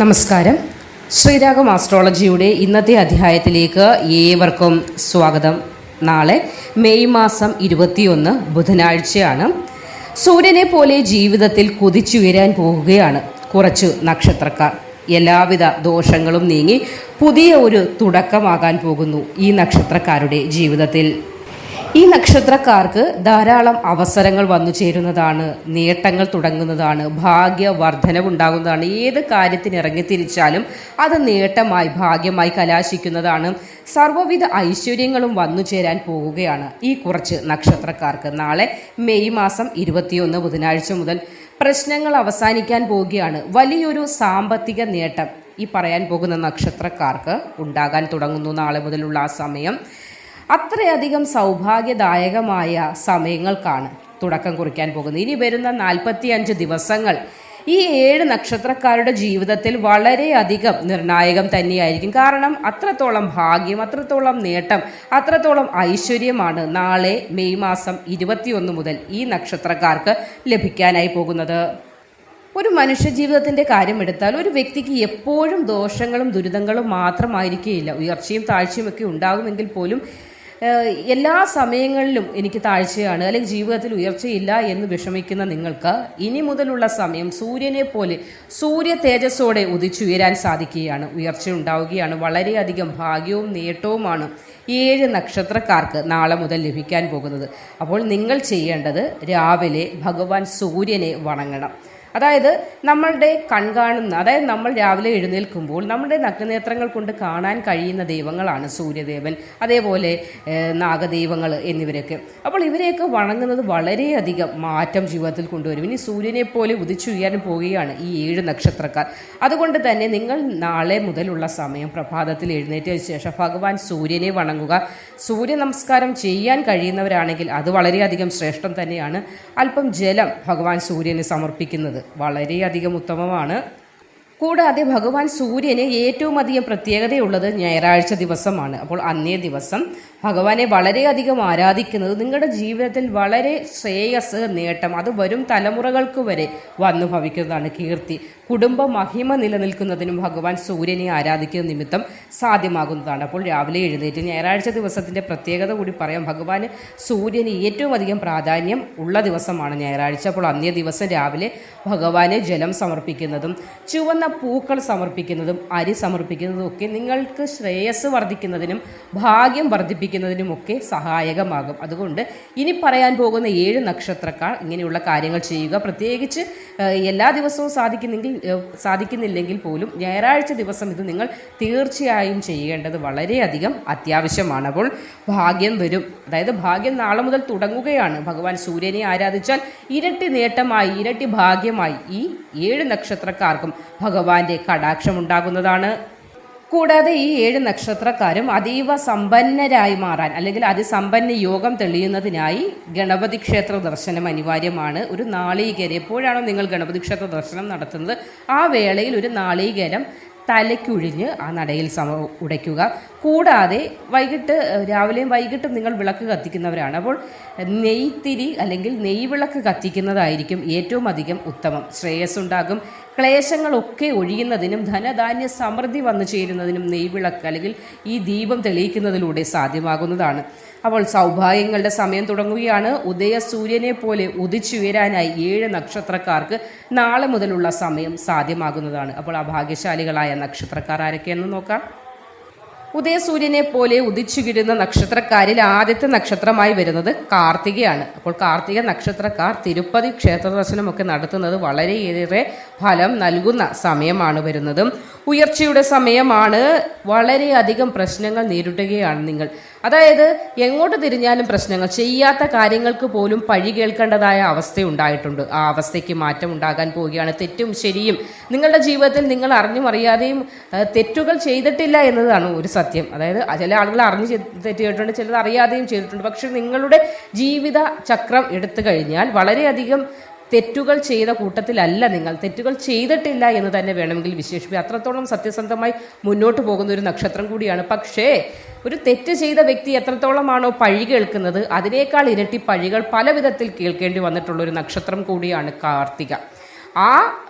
നമസ്കാരം. ശ്രീരാഗം ആസ്ട്രോളജിയുടെ ഇന്നത്തെ അധ്യായത്തിലേക്ക് ഏവർക്കും സ്വാഗതം. നാളെ മെയ് മാസം 21 ബുധനാഴ്ചയാണ്. സൂര്യനെ പോലെ ജീവിതത്തിൽ കുതിച്ചുയരാൻ പോകുകയാണ് കുറച്ചു നക്ഷത്രക്കാർ. എല്ലാവിധ ദോഷങ്ങളും നീങ്ങി പുതിയ ഒരു തുടക്കമാകാൻ പോകുന്നു ഈ നക്ഷത്രക്കാരുടെ ജീവിതത്തിൽ. ഈ നക്ഷത്രക്കാർക്ക് ധാരാളം അവസരങ്ങൾ വന്നു ചേരുന്നതാണ്, നേട്ടങ്ങൾ തുടങ്ങുന്നതാണ്, ഭാഗ്യവർദ്ധനവുണ്ടാകുന്നതാണ്. ഏത് കാര്യത്തിന് ഇറങ്ങിത്തിരിച്ചാലും അത് നേട്ടമായി ഭാഗ്യമായി കലാശിക്കുന്നതാണ്. സർവ്വവിധ ഐശ്വര്യങ്ങളും വന്നു ചേരാൻ പോവുകയാണ് ഈ കുറച്ച് നക്ഷത്രക്കാർക്ക്. നാളെ മെയ് മാസം 21 ബുധനാഴ്ച മുതൽ പ്രശ്നങ്ങൾ അവസാനിക്കാൻ പോവുകയാണ്. വലിയൊരു സാമ്പത്തിക നേട്ടം ഈ പറയാൻ പോകുന്ന നക്ഷത്രക്കാർക്ക് ഉണ്ടാകാൻ തുടങ്ങുന്നു നാളെ മുതലുള്ള ആ സമയം. അത്രയധികം സൗഭാഗ്യദായകമായ സമയങ്ങൾക്കാണ് തുടക്കം കുറിക്കാൻ പോകുന്നത്. ഇനി വരുന്ന 45 ദിവസങ്ങൾ ഈ 7 നക്ഷത്രക്കാരുടെ ജീവിതത്തിൽ വളരെയധികം നിർണായകം തന്നെയായിരിക്കും. കാരണം അത്രത്തോളം ഭാഗ്യം, അത്രത്തോളം നേട്ടം, അത്രത്തോളം ഐശ്വര്യമാണ് നാളെ മെയ് മാസം 21 മുതൽ ഈ നക്ഷത്രക്കാർക്ക് ലഭിക്കാനായി പോകുന്നത്. ഒരു മനുഷ്യജീവിതത്തിൻ്റെ കാര്യം എടുത്താൽ ഒരു വ്യക്തിക്ക് എപ്പോഴും ദോഷങ്ങളും ദുരിതങ്ങളും മാത്രമായിരിക്കുകയില്ല. ഉയർച്ചയും താഴ്ചയും ഒക്കെ ഉണ്ടാകുമെങ്കിൽ പോലും എല്ലാ സമയങ്ങളിലും എനിക്ക് താഴ്ചയാണ് അല്ലെങ്കിൽ ജീവിതത്തിൽ ഉയർച്ചയില്ല എന്ന് വിഷമിക്കുന്ന നിങ്ങൾക്ക് ഇനി മുതലുള്ള സമയം സൂര്യനെ പോലെ സൂര്യ തേജസ്സോടെ ഉദിച്ചുയരാൻ സാധിക്കുകയാണ്. ഉയർച്ച ഉണ്ടാവുകയാണ്. വളരെയധികം ഭാഗ്യവും നേട്ടവുമാണ് 7 നക്ഷത്രക്കാർക്ക് നാളെ മുതൽ ലഭിക്കാൻ പോകുന്നത്. അപ്പോൾ നിങ്ങൾ ചെയ്യേണ്ടത് രാവിലെ ഭഗവാൻ സൂര്യനെ വണങ്ങണം. അതായത് നമ്മളുടെ കൺകാണുന്ന, അതായത് നമ്മൾ രാവിലെ എഴുന്നേൽക്കുമ്പോൾ നമ്മുടെ നഗ്നനേത്രങ്ങൾ കൊണ്ട് കാണാൻ കഴിയുന്ന ദൈവങ്ങളാണ് സൂര്യദേവൻ, അതേപോലെ നാഗദൈവങ്ങൾ എന്നിവരൊക്കെ. അപ്പോൾ ഇവരെയൊക്കെ വണങ്ങുന്നത് വളരെയധികം മാറ്റം ജീവിതത്തിൽ കൊണ്ടുവരും. ഇനി സൂര്യനെ പോലെ ഉദിച്ചുയരാൻ പോവുകയാണ് ഈ 7 നക്ഷത്രക്കാർ. അതുകൊണ്ട് തന്നെ നിങ്ങൾ നാളെ മുതലുള്ള സമയം പ്രഭാതത്തിൽ എഴുന്നേറ്റതിന് ശേഷം ഭഗവാൻ സൂര്യനെ വണങ്ങുക. സൂര്യ നമസ്കാരം ചെയ്യാൻ കഴിയുന്നവരാണെങ്കിൽ അത് വളരെയധികം ശ്രേഷ്ഠം തന്നെയാണ്. അല്പം ജലം ഭഗവാൻ സൂര്യന് സമർപ്പിക്കുന്നത് വളരെയധികം ഉത്തമമാണ്. കൂടാതെ ഭഗവാൻ സൂര്യന് ഏറ്റവും അധികം പ്രത്യേകതയുള്ളത് ഞായറാഴ്ച ദിവസമാണ്. അപ്പോൾ അന്നേ ദിവസം ഭഗവാനെ വളരെയധികം ആരാധിക്കുന്നത് നിങ്ങളുടെ ജീവിതത്തിൽ വളരെ ശ്രേയസ്, നേട്ടം, അത് വരും തലമുറകൾക്ക് വരെ വന്നു ഭവിക്കുന്നതാണ്. കീർത്തി, കുടുംബ മഹിമ നിലനിൽക്കുന്നതിനും ഭഗവാൻ സൂര്യനെ ആരാധിക്കുന്ന നിമിത്തം സാധ്യമാകുന്നതാണ്. അപ്പോൾ രാവിലെ എഴുന്നേറ്റ് ഞായറാഴ്ച ദിവസത്തിൻ്റെ പ്രത്യേകത കൂടി പറയാം. ഭഗവാന് സൂര്യന് ഏറ്റവും അധികം പ്രാധാന്യം ഉള്ള ദിവസമാണ് ഞായറാഴ്ച. അപ്പോൾ അന്നേ ദിവസം രാവിലെ ഭഗവാന് ജലം സമർപ്പിക്കുന്നതും ചുവന്ന പൂക്കൾ സമർപ്പിക്കുന്നതും അരി സമർപ്പിക്കുന്നതും ഒക്കെ നിങ്ങൾക്ക് ശ്രേയസ് വർദ്ധിക്കുന്നതിനും ഭാഗ്യം വർദ്ധിപ്പിക്കുന്നതിനുമൊക്കെ സഹായകമാകും. അതുകൊണ്ട് ഇനി പറയാൻ പോകുന്ന 7 നക്ഷത്രക്കാർ ഇങ്ങനെയുള്ള കാര്യങ്ങൾ ചെയ്യുക. പ്രത്യേകിച്ച് എല്ലാ ദിവസവും സാധിക്കുന്നില്ലെങ്കിൽ പോലും ഞായറാഴ്ച ദിവസം ഇത് നിങ്ങൾ തീർച്ചയായും ചെയ്യേണ്ടത് വളരെയധികം അത്യാവശ്യമാണ്. അപ്പോൾ ഭാഗ്യം വരും. അതായത് ഭാഗ്യം നാളെ മുതൽ തുടങ്ങുകയാണ്. ഭഗവാൻ സൂര്യനെ ആരാധിച്ചാൽ ഇരട്ടി നേട്ടമായി, ഇരട്ടി ഭാഗ്യമായി ഈ 7 നക്ഷത്രക്കാർക്കും ഭഗവാന്റെ കടാക്ഷമുണ്ടാകുന്നതാണ്. കൂടാതെ ഈ 7 നക്ഷത്രക്കാരും അതീവ സമ്പന്നരായി മാറാൻ അല്ലെങ്കിൽ അതിസമ്പന്ന യോഗം തെളിയുന്നതിനായി ഗണപതി ക്ഷേത്ര ദർശനം അനിവാര്യമാണ്. ഒരു നാളികേരം, എപ്പോഴാണോ നിങ്ങൾ ഗണപതി ക്ഷേത്ര ദർശനം നടത്തുന്നത് ആ വേളയിൽ ഒരു നാളികേരം തലയ്ക്കുഴിഞ്ഞ് ആ നടയിൽ ഉടയ്ക്കുക. കൂടാതെ രാവിലെയും വൈകിട്ടും നിങ്ങൾ വിളക്ക് കത്തിക്കുന്നവരാണ്. അപ്പോൾ നെയ്ത്തിരി അല്ലെങ്കിൽ നെയ്വിളക്ക് കത്തിക്കുന്നതായിരിക്കും ഏറ്റവും അധികം ഉത്തമം. ശ്രേയസ്സുണ്ടാകും. ക്ലേശങ്ങളൊക്കെ ഒഴിയുന്നതിനും ധനധാന്യ സമൃദ്ധി വന്നു ചേരുന്നതിനും നെയ്വിളക്ക് അല്ലെങ്കിൽ ഈ ദീപം തെളിയിക്കുന്നതിലൂടെ സാധ്യമാകുന്നതാണ്. അപ്പോൾ സൗഭാഗ്യങ്ങളുടെ സമയം തുടങ്ങുകയാണ്. ഉദയസൂര്യനെ പോലെ ഉദിച്ചുയരാനായി 7 നക്ഷത്രക്കാർക്ക് നാളെ മുതലുള്ള സമയം സാധ്യമാകുന്നതാണ്. അപ്പോൾ ആ ഭാഗ്യശാലികളായ നക്ഷത്രക്കാർ ആരൊക്കെയെന്ന് നോക്കാം. ഉദയസൂര്യനെ പോലെ ഉദിച്ചുകിടുന്ന നക്ഷത്രക്കാരിൽ ആദ്യത്തെ നക്ഷത്രമായി വരുന്നത് കാർത്തികയാണ്. അപ്പോൾ കാർത്തിക നക്ഷത്രക്കാർ തിരുപ്പതി ക്ഷേത്ര ദർശനമൊക്കെ നടത്തുന്നത് വളരെയേറെ ഫലം നൽകുന്ന സമയമാണ് വരുന്നത്. ഉയർച്ചയുടെ സമയമാണ്. വളരെയധികം പ്രശ്നങ്ങൾ നേരിടുകയാണ് നിങ്ങൾ. അതായത് എങ്ങോട്ട് തിരിഞ്ഞാലും പ്രശ്നങ്ങൾ, ചെയ്യാത്ത കാര്യങ്ങൾക്ക് പോലും പഴി കേൾക്കേണ്ടതായ അവസ്ഥയുണ്ടായിട്ടുണ്ട്. ആ അവസ്ഥയ്ക്ക് മാറ്റം ഉണ്ടാകാൻ പോവുകയാണ്. തെറ്റും ശരിയും നിങ്ങളുടെ ജീവിതത്തിൽ നിങ്ങൾ അറിഞ്ഞും അറിയാതെയും തെറ്റുകൾ ചെയ്തിട്ടില്ല എന്നതാണ് ഒരു സത്യം. അതായത് ചില ആളുകൾ അറിഞ്ഞ് തെറ്റ് ചെയ്തിട്ടുണ്ട്, ചിലത് അറിയാതെയും ചെയ്തിട്ടുണ്ട്. പക്ഷെ നിങ്ങളുടെ ജീവിത ചക്രം എടുത്തു കഴിഞ്ഞാൽ വളരെയധികം തെറ്റുകൾ ചെയ്ത കൂട്ടത്തിലല്ല നിങ്ങൾ. തെറ്റുകൾ ചെയ്തിട്ടില്ല എന്ന് തന്നെ വേണമെങ്കിൽ വിശേഷിപ്പിക്കുക. അത്രത്തോളം സത്യസന്ധമായി മുന്നോട്ട് പോകുന്ന ഒരു നക്ഷത്രം കൂടിയാണ്. പക്ഷേ ഒരു തെറ്റ് ചെയ്ത വ്യക്തി എത്രത്തോളമാണോ പഴി കേൾക്കുന്നത് അതിനേക്കാൾ ഇരട്ടി പഴികൾ പല വിധത്തിൽ കേൾക്കേണ്ടി വന്നിട്ടുള്ളൊരു നക്ഷത്രം കൂടിയാണ് കാർത്തിക. ആ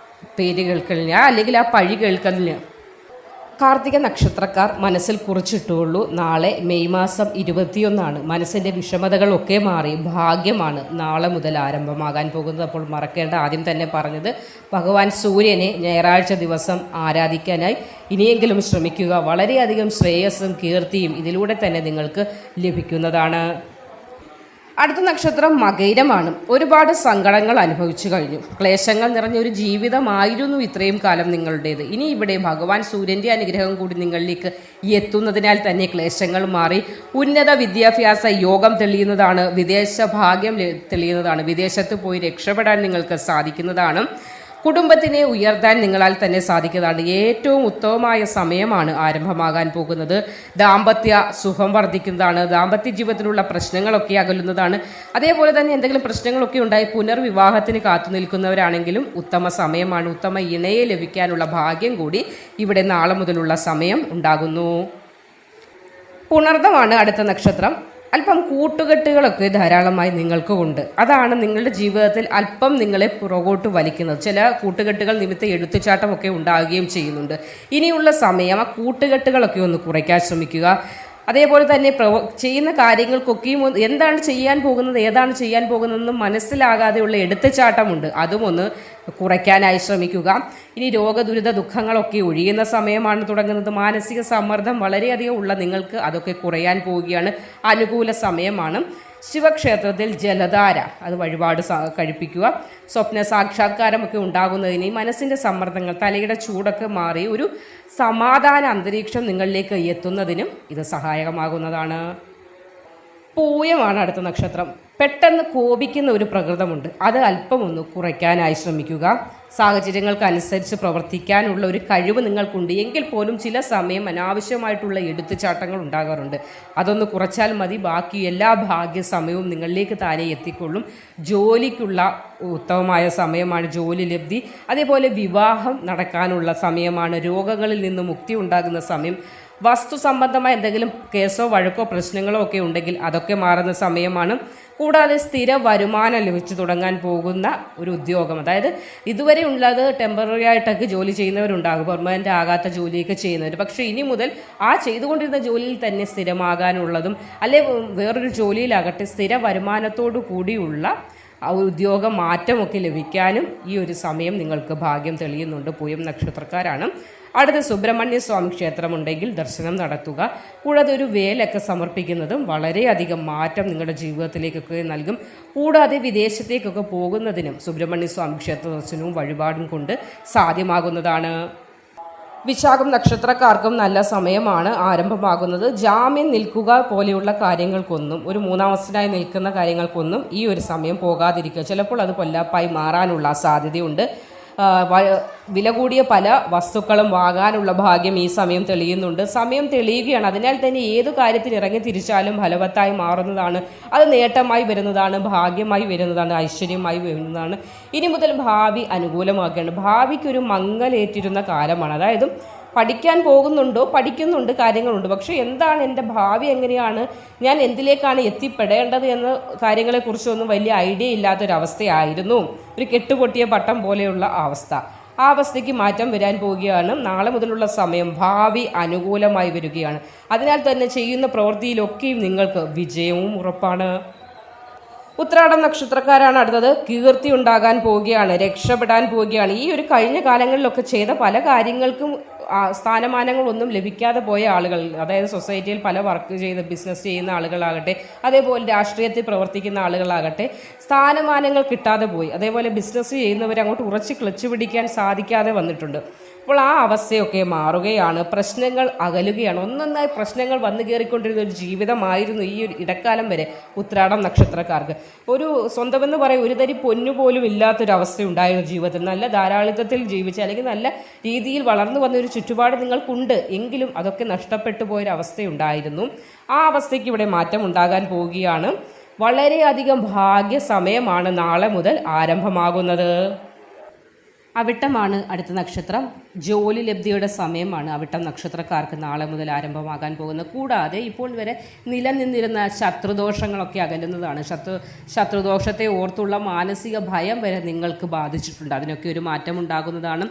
പേര് കേൾക്കലിന് അല്ലെങ്കിൽ ആ പഴി കേൾക്കലിന് കാർത്തിക നക്ഷത്രക്കാർ മനസ്സിൽ കുറിച്ചിട്ടുള്ളൂ. നാളെ മെയ് മാസം 21 മനസ്സിൻ്റെ വിഷമതകളൊക്കെ മാറി ഭാഗ്യമാണ് നാളെ മുതൽ ആരംഭമാകാൻ പോകുന്നത്. അപ്പോൾ മറക്കേണ്ട, ആദ്യം തന്നെ പറഞ്ഞത്, ഭഗവാൻ സൂര്യനെ ഞായറാഴ്ച ദിവസം ആരാധിക്കാനായി ഇനിയെങ്കിലും ശ്രമിക്കുക. വളരെയധികം ശ്രേയസ്സും കീർത്തിയും ഇതിലൂടെ തന്നെ നിങ്ങൾക്ക് ലഭിക്കുന്നതാണ്. അടുത്ത നക്ഷത്രം മകയിരമാണ്. ഒരുപാട് സങ്കടങ്ങൾ അനുഭവിച്ചു കഴിഞ്ഞു. ക്ലേശങ്ങൾ നിറഞ്ഞൊരു ജീവിതമായിരുന്നു ഇത്രയും കാലം നിങ്ങളുടേത്. ഇനി ഇവിടെ ഭഗവാൻ സൂര്യൻ്റെ അനുഗ്രഹം കൂടി നിങ്ങളിലേക്ക് എത്തുന്നതിനാൽ തന്നെ ക്ലേശങ്ങൾ മാറി ഉന്നത വിദ്യാഭ്യാസ യോഗം തെളിയുന്നതാണ്. വിദേശ ഭാഗ്യം തെളിയുന്നതാണ്. വിദേശത്ത് പോയി രക്ഷപ്പെടാൻ നിങ്ങൾക്ക് സാധിക്കുന്നതാണ്. കുടുംബത്തിനെ ഉയർത്താൻ നിങ്ങളാൽ തന്നെ സാധിക്കുന്നതാണ്. ഏറ്റവും ഉത്തമമായ സമയമാണ് ആരംഭമാകാൻ പോകുന്നത്. ദാമ്പത്യ സുഖം വർദ്ധിക്കുന്നതാണ്. ദാമ്പത്യ ജീവിതത്തിലുള്ള പ്രശ്നങ്ങളൊക്കെ അകലുന്നതാണ്. അതേപോലെ തന്നെ എന്തെങ്കിലും പ്രശ്നങ്ങളൊക്കെ ഉണ്ടായി പുനർവിവാഹത്തിന് കാത്തു നിൽക്കുന്നവരാണെങ്കിലും ഉത്തമ സമയമാണ്. ഉത്തമ ഇണയെ ലഭിക്കാനുള്ള ഭാഗ്യം കൂടി ഇവിടെ നാളെ മുതലുള്ള സമയം ഉണ്ടാകുന്നു. പുണർദമാണ് അടുത്ത നക്ഷത്രം. അല്പം കൂട്ടുകെട്ടുകളൊക്കെ ധാരാളമായി നിങ്ങൾക്കുമുണ്ട്. അതാണ് നിങ്ങളുടെ ജീവിതത്തിൽ അല്പം നിങ്ങളെ പുറകോട്ട് വലിക്കുന്നത്. ചില കൂട്ടുകെട്ടുകൾ നിമിത്തം എടുത്തുചാട്ടമൊക്കെ ഉണ്ടാവുകയും ചെയ്യുന്നുണ്ട്. ഇനിയുള്ള സമയം ആ കൂട്ടുകെട്ടുകളൊക്കെ ഒന്ന് കുറയ്ക്കാൻ ശ്രമിക്കുക. അതേപോലെ തന്നെ ചെയ്യുന്ന കാര്യങ്ങൾക്കൊക്കെയും എന്താണ് ചെയ്യാൻ പോകുന്നത്, ഏതാണ് ചെയ്യാൻ പോകുന്നതെന്നും മനസ്സിലാകാതെയുള്ള എടുത്തുചാട്ടമുണ്ട്. അതും ഒന്ന് കുറയ്ക്കാനായി ശ്രമിക്കുക. ഇനി രോഗദുരിത ദുഃഖങ്ങളൊക്കെ ഒഴിയുന്ന സമയമാണ് തുടങ്ങുന്നത്. മാനസിക സമ്മർദ്ദം വളരെയധികം ഉള്ള നിങ്ങൾക്ക് അതൊക്കെ കുറയാൻ പോവുകയാണ്. അനുകൂല സമയമാണ്. ശിവക്ഷേത്രത്തിൽ ജലധാര അത് വഴിപാട് കഴിപ്പിക്കുക. സ്വപ്ന സാക്ഷാത്കാരമൊക്കെ ഉണ്ടാകുന്നതിന് മനസ്സിൻ്റെ സമ്മർദ്ദങ്ങൾ, തലയുടെ ചൂടൊക്കെ മാറി ഒരു സമാധാന അന്തരീക്ഷം നിങ്ങളിലേക്ക് എത്തുന്നതിനും ഇത് സഹായകമാകുന്നതാണ്. പൂയമാണ് അടുത്ത നക്ഷത്രം. പെട്ടെന്ന് കോപിക്കുന്ന ഒരു പ്രകൃതമുണ്ട്. അത് അല്പം ഒന്ന് കുറയ്ക്കാനായി ശ്രമിക്കുക. സാഹചര്യങ്ങൾക്കനുസരിച്ച് പ്രവർത്തിക്കാനുള്ള ഒരു കഴിവ് നിങ്ങൾക്കുണ്ട്. എങ്കിൽ പോലും ചില സമയം അനാവശ്യമായിട്ടുള്ള എടുത്തുചാട്ടങ്ങൾ ഉണ്ടാകാറുണ്ട്. അതൊന്ന് കുറച്ചാൽ മതി. ബാക്കി എല്ലാ ഭാഗ്യ സമയവും നിങ്ങളിലേക്ക് താനെ എത്തിക്കൊള്ളും. ജോലിക്കുള്ള ഉത്തമമായ സമയമാണ്. ജോലി ലബ്ധി, അതേപോലെ വിവാഹം നടക്കാനുള്ള സമയമാണ്. രോഗങ്ങളിൽ നിന്ന് മുക്തി ഉണ്ടാകുന്ന സമയം. വസ്തു സംബന്ധമായ എന്തെങ്കിലും കേസോ വഴക്കോ പ്രശ്നങ്ങളോ ഒക്കെ ഉണ്ടെങ്കിൽ അതൊക്കെ മാറുന്ന സമയമാണ്. കൂടാതെ സ്ഥിര വരുമാനം ലഭിച്ചു തുടങ്ങാൻ പോകുന്ന ഒരു ഉദ്യോഗം, അതായത് ഇതുവരെ ഉള്ളത് ടെമ്പററി ആയിട്ടൊക്കെ ജോലി ചെയ്യുന്നവരുണ്ടാകും, പെർമനൻ്റ് ആകാത്ത ജോലിയൊക്കെ ചെയ്യുന്നവർ. പക്ഷേ ഇനി മുതൽ ആ ചെയ്തുകൊണ്ടിരുന്ന ജോലിയിൽ തന്നെ സ്ഥിരമാകാനുള്ളതും അല്ലെ വേറൊരു ജോലിയിലാകട്ടെ സ്ഥിര വരുമാനത്തോടു കൂടിയുള്ള ഉദ്യോഗ മാറ്റമൊക്കെ ലഭിക്കാനും ഈ ഒരു സമയം നിങ്ങൾക്ക് ഭാഗ്യം തെളിയുന്നുണ്ട്. പൂയം നക്ഷത്രക്കാരാണ്. അടുത്ത സുബ്രഹ്മണ്യ സ്വാമി ക്ഷേത്രമുണ്ടെങ്കിൽ ദർശനം നടത്തുക. കൂടാതെ ഒരു വേലൊക്കെ സമർപ്പിക്കുന്നതും വളരെയധികം മാറ്റം നിങ്ങളുടെ ജീവിതത്തിലേക്കൊക്കെ നൽകും. കൂടാതെ വിദേശത്തേക്കൊക്കെ പോകുന്നതിനും സുബ്രഹ്മണ്യ സ്വാമി ക്ഷേത്ര ദർശനവും വഴിപാടും കൊണ്ട് സാധ്യമാകുന്നതാണ്. വിശാഖം നക്ഷത്രക്കാർക്കും നല്ല സമയമാണ് ആരംഭമാകുന്നത്. ജാമ്യം നിൽക്കുക പോലെയുള്ള കാര്യങ്ങൾക്കൊന്നും, ഒരു മൂന്നാമസ്ഥാനായി നിൽക്കുന്ന കാര്യങ്ങൾക്കൊന്നും ഈ ഒരു സമയം പോകാതിരിക്കുക. ചിലപ്പോൾ അത് പൊല്ലാപ്പായി മാറാനുള്ള സാധ്യതയുണ്ട്. വില കൂടിയ പല വസ്തുക്കളും വാങ്ങാനുള്ള ഭാഗ്യം ഈ സമയം തെളിയുന്നുണ്ട്. സമയം തെളിയുകയാണ്. അതിനാൽ തന്നെ ഏതു കാര്യത്തിന് ഇറങ്ങി തിരിച്ചാലും ഫലവത്തായി മാറുന്നതാണ്. അത് നേട്ടമായി വരുന്നതാണ്, ഭാഗ്യമായി വരുന്നതാണ്, ഐശ്വര്യമായി വരുന്നതാണ്. ഇനി മുതൽ ഭാവി അനുകൂലമാക്കുകയാണ്. ഭാവിക്കൊരു മങ്ങലേറ്റിരുന്ന കാലമാണ്. അതായത് പഠിക്കാൻ പോകുന്നുണ്ടോ, പഠിക്കുന്നുണ്ട്, കാര്യങ്ങളുണ്ട്. പക്ഷേ എന്താണ് എൻ്റെ ഭാവി, എങ്ങനെയാണ് ഞാൻ എന്തിലേക്കാണ് എത്തിപ്പെടേണ്ടത് എന്ന കാര്യങ്ങളെക്കുറിച്ചൊന്നും വലിയ ഐഡിയ ഇല്ലാത്തൊരവസ്ഥയായിരുന്നു. ഒരു കെട്ടുപൊട്ടിയ പട്ടം പോലെയുള്ള അവസ്ഥ. ആ അവസ്ഥയ്ക്ക് മാറ്റം വരാൻ പോവുകയാണ്. നാളെ മുതലുള്ള സമയം ഭാവി അനുകൂലമായി വരികയാണ്. അതിനാൽ തന്നെ ചെയ്യുന്ന പ്രവൃത്തിയിലൊക്കെയും നിങ്ങൾക്ക് വിജയവും ഉറപ്പാണ്. ഉത്രാടം നക്ഷത്രക്കാരാണ് അടുത്തത്. കീർത്തി ഉണ്ടാകാൻ പോവുകയാണ്, രക്ഷപ്പെടാൻ പോവുകയാണ്. ഈ ഒരു കഴിഞ്ഞ കാലങ്ങളിലൊക്കെ ചെയ്ത പല കാര്യങ്ങൾക്കും സ്ഥാനമാനങ്ങളൊന്നും ലഭിക്കാതെ പോയ ആളുകൾ, അതായത് സൊസൈറ്റിയിൽ പല വർക്ക് ചെയ്ത് ബിസിനസ് ചെയ്യുന്ന ആളുകളാകട്ടെ, അതേപോലെ രാഷ്ട്രീയത്തിൽ പ്രവർത്തിക്കുന്ന ആളുകളാകട്ടെ, സ്ഥാനമാനങ്ങൾ കിട്ടാതെ പോയി. അതേപോലെ ബിസിനസ് ചെയ്യുന്നവർ അങ്ങോട്ട് ഉറച്ച് ക്ലച്ച് പിടിക്കാൻ സാധിക്കാതെ വന്നിട്ടുണ്ട്. അപ്പോൾ ആ അവസ്ഥയൊക്കെ മാറുകയാണ്. പ്രശ്നങ്ങൾ അകലുകയാണ്. ഒന്നൊന്നായി പ്രശ്നങ്ങൾ വന്നു കയറിക്കൊണ്ടിരുന്ന ഒരു ജീവിതമായിരുന്നു ഈ ഒരു ഇടക്കാലം വരെ ഉത്രാടം നക്ഷത്രക്കാർക്ക്. ഒരു സ്വന്തമെന്ന് പറയും ഒരു തരി പൊന്നുപോലും ഇല്ലാത്തൊരവസ്ഥയുണ്ടായിരുന്നു ജീവിതത്തിൽ. നല്ല ധാരാളിത്തത്തിൽ ജീവിച്ച് അല്ലെങ്കിൽ നല്ല രീതിയിൽ വളർന്നു വന്നൊരു ചുറ്റുപാട് നിങ്ങൾക്കുണ്ട്. എങ്കിലും അതൊക്കെ നഷ്ടപ്പെട്ടു പോയൊരവസ്ഥയുണ്ടായിരുന്നു. ആ അവസ്ഥയ്ക്ക് ഇവിടെ മാറ്റം ഉണ്ടാകാൻ പോവുകയാണ്. വളരെയധികം ഭാഗ്യ സമയമാണ് നാളെ മുതൽ ആരംഭമാകുന്നത്. അവിട്ടമാണ് അടുത്ത നക്ഷത്രം. ജോലി ലബ്ധിയുടെ സമയമാണ് അവിട്ടം നക്ഷത്രക്കാർക്ക് നാളെ മുതൽ ആരംഭമാകാൻ പോകുന്നത്. കൂടാതെ ഇപ്പോൾ വരെ നിലനിന്നിരുന്ന ശത്രുദോഷങ്ങളൊക്കെ അകലുന്നതാണ്. ശത്രുദോഷത്തെ ഓർത്തുള്ള മാനസിക ഭയം വരെ നിങ്ങൾക്ക് ബാധിച്ചിട്ടുണ്ട്. അതിനൊക്കെ ഒരു മാറ്റം ഉണ്ടാകുന്നതാണ്.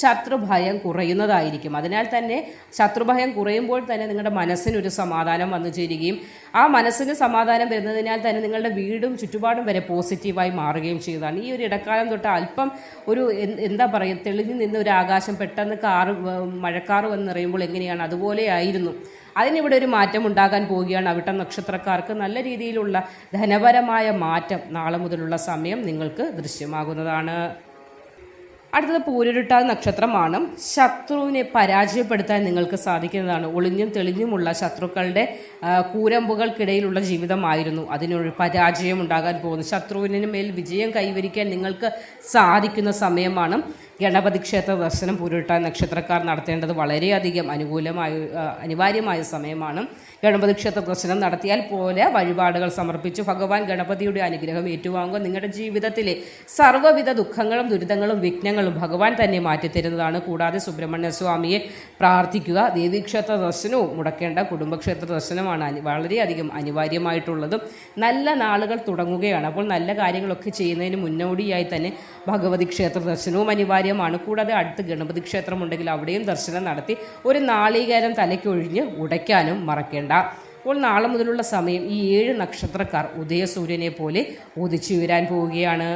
ശത്രുഭയം കുറയുന്നതായിരിക്കും. അതിനാൽ തന്നെ ശത്രുഭയം കുറയുമ്പോൾ തന്നെ നിങ്ങളുടെ മനസ്സിനൊരു സമാധാനം വന്നു ചേരുകയും ആ മനസ്സിന് സമാധാനം വരുന്നതിനാൽ തന്നെ നിങ്ങളുടെ വീടും ചുറ്റുപാടും വരെ പോസിറ്റീവായി മാറുകയും ചെയ്തതാണ്. ഈ ഒരു ഇടക്കാലം തൊട്ട് അല്പം ഒരു എന്താ പറയുക, തെളിഞ്ഞു നിന്ന് ഒരു ആകാശം പെട്ടെന്ന് മഴക്കാറ് വന്നിറയുമ്പോൾ എങ്ങനെയാണ് അതുപോലെയായിരുന്നു. അതിനിവിടെ ഒരു മാറ്റം ഉണ്ടാകാൻ പോവുകയാണ്. അവിട്ടം നക്ഷത്രക്കാർക്ക് നല്ല രീതിയിലുള്ള ധനപരമായ മാറ്റം നാളെ മുതലുള്ള സമയം നിങ്ങൾക്ക് ദൃശ്യമാകുന്നതാണ്. അടുത്തത് പൂരുരുട്ടാതി നക്ഷത്രമാണ്. ശത്രുവിനെ പരാജയപ്പെടുത്താൻ നിങ്ങൾക്ക് സാധിക്കുന്നതാണ്. ഒളിഞ്ഞും തെളിഞ്ഞുമുള്ള ശത്രുക്കളുടെ കൂരമ്പുകൾക്കിടയിലുള്ള ജീവിതമായിരുന്നു. അതിനൊരു പരാജയം ഉണ്ടാകാൻ പോകുന്നു. ശത്രുവിന് മേൽ വിജയം കൈവരിക്കാൻ നിങ്ങൾക്ക് സാധിക്കുന്ന സമയമാണ്. ഗണപതി ക്ഷേത്ര ദർശനം പൂരുരുട്ടാതി നക്ഷത്രക്കാർ നടത്തേണ്ടത് വളരെയധികം അനിവാര്യമായ സമയമാണ്. ഗണപതി ക്ഷേത്ര ദർശനം നടത്തിയാൽ പോലെ വഴിപാടുകൾ സമർപ്പിച്ച് ഭഗവാൻ ഗണപതിയുടെ അനുഗ്രഹം ഏറ്റുവാങ്ങുക. നിങ്ങളുടെ ജീവിതത്തിലെ സർവ്വവിധ ദുഃഖങ്ങളും ദുരിതങ്ങളും വിഘ്നങ്ങളും ഭഗവാൻ തന്നെ മാറ്റിത്തരുന്നതാണ്. കൂടാതെ സുബ്രഹ്മണ്യ സ്വാമിയെ പ്രാർത്ഥിക്കുക. ദേവീക്ഷേത്ര ദർശനവും മുടക്കേണ്ട കുടുംബക്ഷേത്ര ദർശനമാണ് വളരെയധികം അനിവാര്യമായിട്ടുള്ളതും. നല്ല നാളുകൾ തുടങ്ങുകയാണ്. അപ്പോൾ നല്ല കാര്യങ്ങളൊക്കെ ചെയ്യുന്നതിന് മുന്നോടിയായി തന്നെ ഭഗവതി ക്ഷേത്ര ദർശനവും അനിവാര്യമാണ്. കൂടാതെ അടുത്ത് ഗണപതി ക്ഷേത്രമുണ്ടെങ്കിൽ അവിടെയും ദർശനം നടത്തി ഒരു നാളികേരം തലയ്ക്കൊഴിഞ്ഞ് ഉടയ്ക്കാനും മറക്കേണ്ട. അപ്പോൾ നാളെ മുതലുള്ള സമയം ഈ 7 നക്ഷത്രക്കാർ ഉദയസൂര്യനെ പോലെ ഉദിച്ചുയരാൻ പോവുകയാണ്.